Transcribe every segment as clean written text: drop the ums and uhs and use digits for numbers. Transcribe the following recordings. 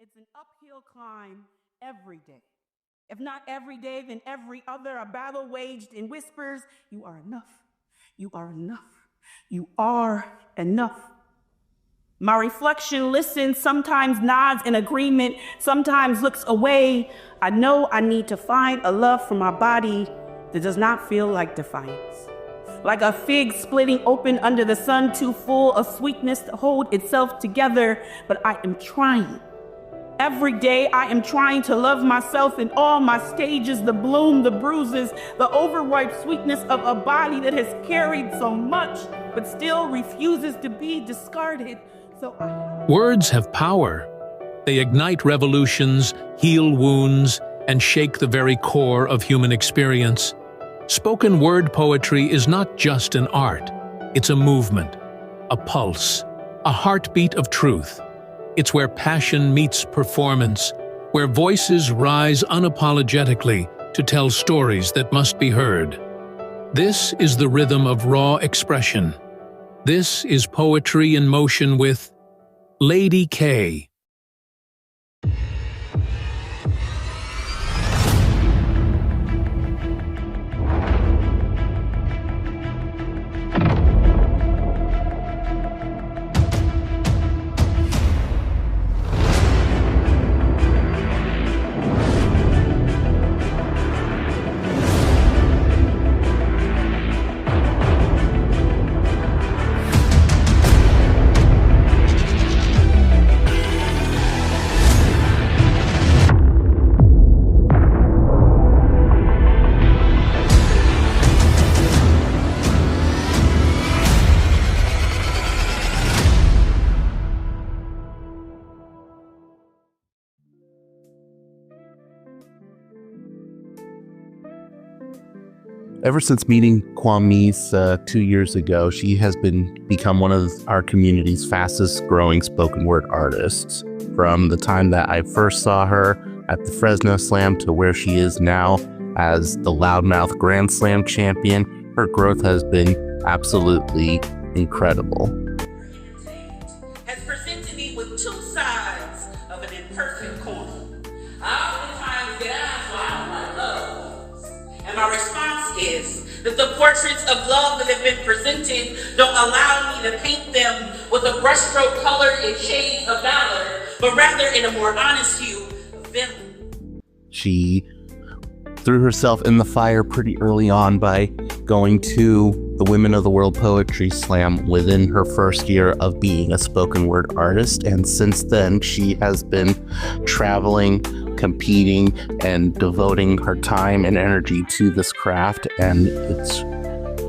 It's an uphill climb every day. If not every day, then every other, a battle waged in whispers. You are enough. You are enough. You are enough. My reflection listens, sometimes nods in agreement, sometimes looks away. I know I need to find a love for my body that does not feel like defiance. Like a fig splitting open under the sun, too full of sweetness to hold itself together, but I am trying. Every day I am trying to love myself in all my stages, the bloom, the bruises, the overripe sweetness of a body that has carried so much, but still refuses to be discarded. Words have power. They ignite revolutions, heal wounds, and shake the very core of human experience. Spoken word poetry is not just an art. It's a movement, a pulse, a heartbeat of truth. It's where passion meets performance, where voices rise unapologetically to tell stories that must be heard. This is the rhythm of raw expression. This is Poetry in Motion with LadyK. Ever since meeting Kwame's 2 years ago, she has become one of our community's fastest growing spoken word artists. From the time that I first saw her at the Fresno Slam to where she is now as the Loudmouth Grand Slam champion, her growth has been absolutely incredible. Has presented me with two sides of an imperfect coin. I oftentimes get asked why I don't like love poems. And my response is that the portraits of love that have been presented don't allow me to paint them with a brushstroke color in shades of valor, but rather in a more honest hue of villain. She threw herself in the fire pretty early on by going to the Women of the World Poetry Slam within her first year of being a spoken word artist. And since then, she has been traveling, competing, and devoting her time and energy to this craft. And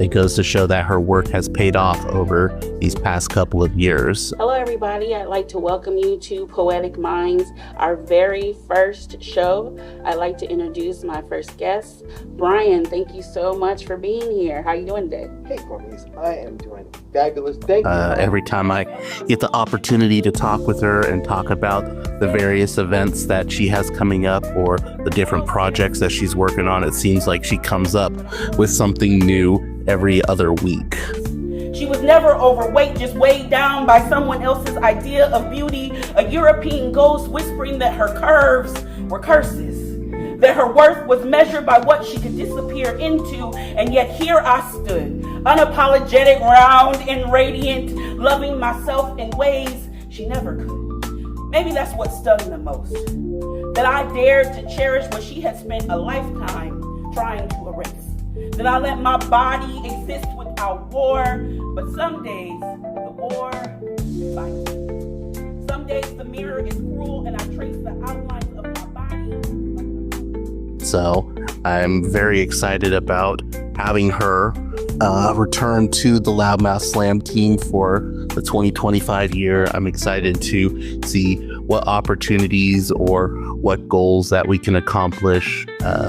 it goes to show that her work has paid off over these past couple of years. Hello, everybody. I'd like to welcome you to Poetic Minds, our very first show. I'd like to introduce my first guest, Brian. Thank you so much for being here. How are you doing today? Hey, Cornice. I am doing fabulous. Thank you. Every time I get the opportunity to talk with her and talk about the various events that she has coming up or the different projects that she's working on, it seems like she comes up with something new every other week. She was never overweight, just weighed down by someone else's idea of beauty, a European ghost whispering that her curves were curses, that her worth was measured by what she could disappear into, and yet here I stood, unapologetic, round and radiant, loving myself in ways she never could. Maybe that's what stung the most, that I dared to cherish what she had spent a lifetime trying to erase. That I let my body exist without war, but some days the war is violent. Some days the mirror is cruel and I trace the outlines of my body. So I'm very excited about having her return to the Loudmouth Slam team for the 2025 year. I'm excited to see what opportunities or what goals that we can accomplish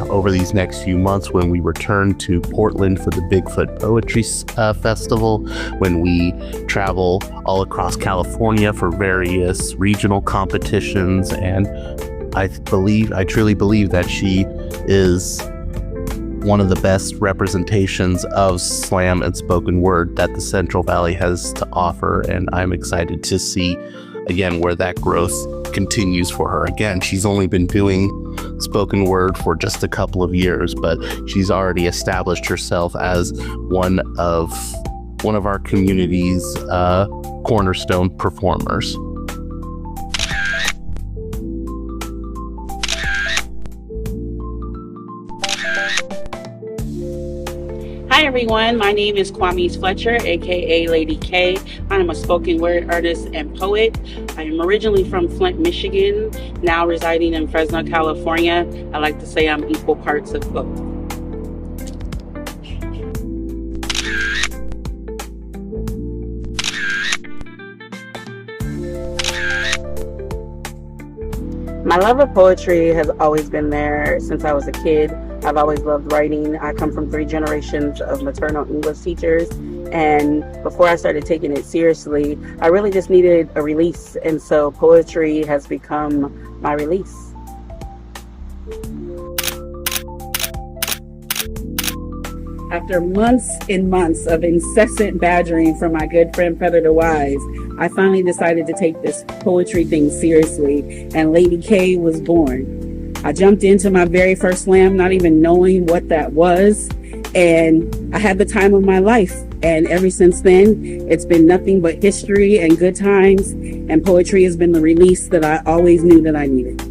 over these next few months when we return to Portland for the Bigfoot Poetry Festival, when we travel all across California for various regional competitions. And I truly believe that she is one of the best representations of slam and spoken word that the Central Valley has to offer, and I'm excited to see again, where that growth continues for her. Again, she's only been doing spoken word for just a couple of years, but she's already established herself as one of our community's cornerstone performers. Hi everyone, my name is Kwame Fletcher, aka LadyK. I am a spoken word artist and poet. I am originally from Flint, Michigan, now residing in Fresno, California. I like to say I'm equal parts of both. My love of poetry has always been there since I was a kid. I've always loved writing. I come from 3 generations of maternal English teachers, and before I started taking it seriously, I really just needed a release, and so poetry has become my release. After months and months of incessant badgering from my good friend Feather the Wise, I finally decided to take this poetry thing seriously, and LadyK was born. I jumped into my very first slam not even knowing what that was, and I had the time of my life. And ever since then, it's been nothing but history and good times, and poetry has been the release that I always knew that I needed.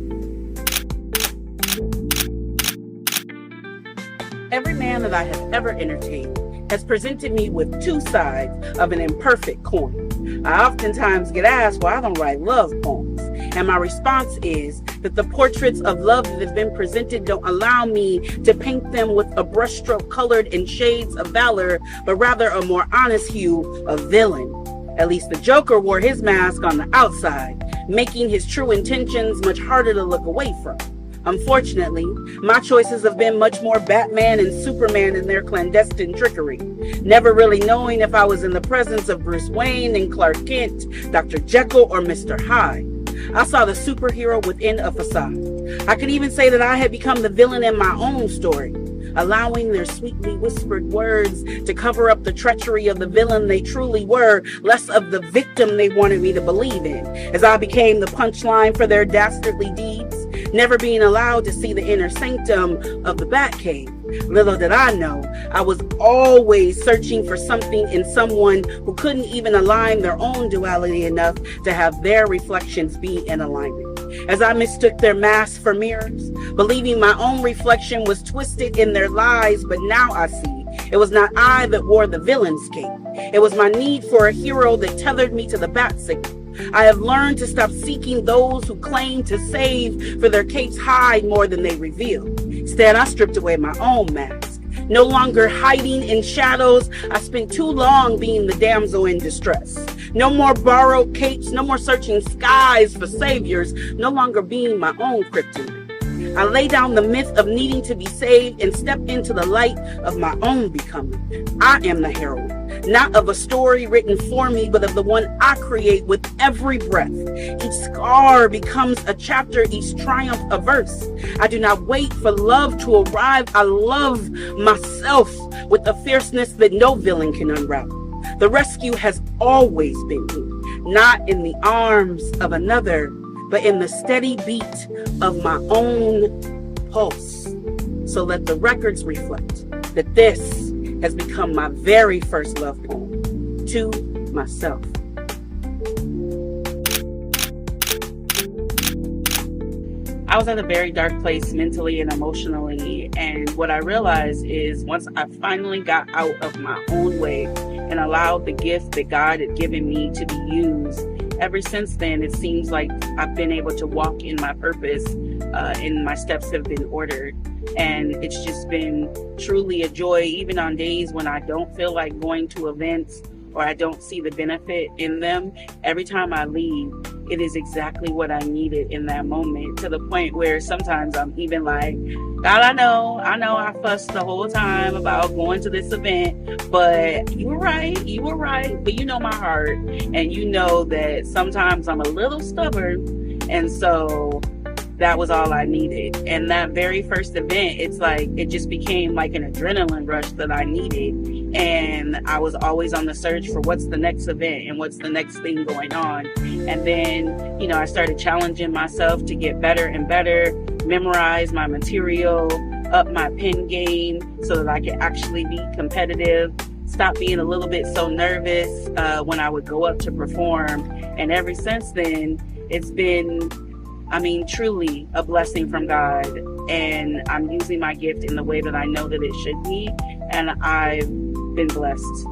Every man that I have ever entertained has presented me with 2 sides of an imperfect coin. I oftentimes get asked why I don't write love poems, and my response is that the portraits of love that have been presented don't allow me to paint them with a brushstroke colored in shades of valor, but rather a more honest hue of villain. At least the Joker wore his mask on the outside, making his true intentions much harder to look away from. Unfortunately, my choices have been much more Batman and Superman in their clandestine trickery, never really knowing if I was in the presence of Bruce Wayne and Clark Kent, Dr. Jekyll or Mr. Hyde. I saw the superhero within a facade. I could even say that I had become the villain in my own story, allowing their sweetly whispered words to cover up the treachery of the villain they truly were, less of the victim they wanted me to believe in, as I became the punchline for their dastardly deeds, never being allowed to see the inner sanctum of the Batcave. Little did I know, I was always searching for something in someone who couldn't even align their own duality enough to have their reflections be in alignment. As I mistook their masks for mirrors, believing my own reflection was twisted in their lies, but now I see it was not I that wore the villain's cape. It was my need for a hero that tethered me to the bat signal. I have learned to stop seeking those who claim to save, for their capes hide more than they reveal. Instead, I stripped away my own mask. No longer hiding in shadows, I spent too long being the damsel in distress. No more borrowed capes, no more searching skies for saviors, no longer being my own kryptonite. I lay down the myth of needing to be saved and step into the light of my own becoming. I am the heroine, not of a story written for me, but of the one I create with every breath. Each scar becomes a chapter, each triumph a verse. I do not wait for love to arrive. I love myself with a fierceness that no villain can unravel. The rescue has always been here, not in the arms of another, but in the steady beat of my own pulse. So let the records reflect that this has become my very first love poem to myself. I was at a very dark place mentally and emotionally, and what I realized is once I finally got out of my own way and allowed the gift that God had given me to be used, ever since then, it seems like I've been able to walk in my purpose, and my steps have been ordered. And it's just been truly a joy, even on days when I don't feel like going to events or I don't see the benefit in them. Every time I leave, it is exactly what I needed in that moment, to the point where sometimes I'm even like, God, I know I fussed the whole time about going to this event, but you were right, but you know my heart, and you know that sometimes I'm a little stubborn, and so that was all I needed. And that very first event, it's like, it just became like an adrenaline rush that I needed. And I was always on the search for what's the next event and what's the next thing going on. And then, you know, I started challenging myself to get better and better, memorize my material, up my pen game so that I could actually be competitive, stop being a little bit so nervous when I would go up to perform. And ever since then, it's been, I mean, truly a blessing from God. And I'm using my gift in the way that I know that it should be. And I've been blessed.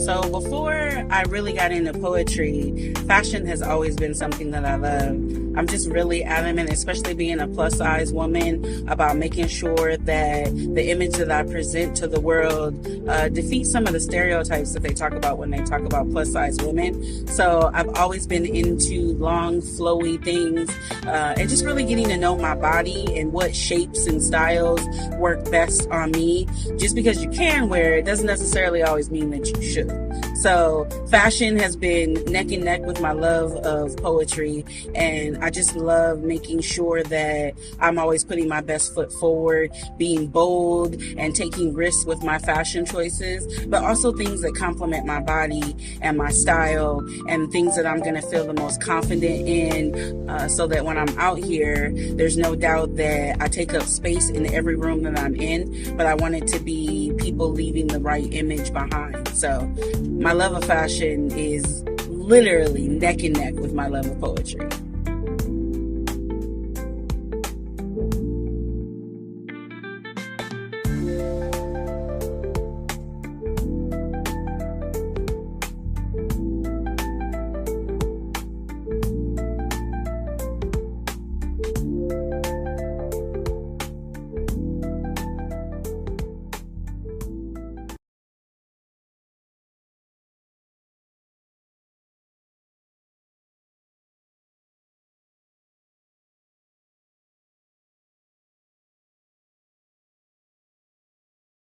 So before I really got into poetry, fashion has always been something that I love. I'm just really adamant, especially being a plus size woman, about making sure that the image that I present to the world defeats some of the stereotypes that they talk about when they talk about plus size women. So I've always been into long, flowy things and just really getting to know my body and what shapes and styles work best on me. Just because you can wear it doesn't necessarily always mean that you should. So fashion has been neck and neck with my love of poetry, and I just love making sure that I'm always putting my best foot forward, being bold and taking risks with my fashion choices, but also things that complement my body and my style and things that I'm going to feel the most confident in, so that when I'm out here, there's no doubt that I take up space in every room that I'm in, but I want it to be people leaving the right image behind. So my love of fashion is literally neck and neck with my love of poetry.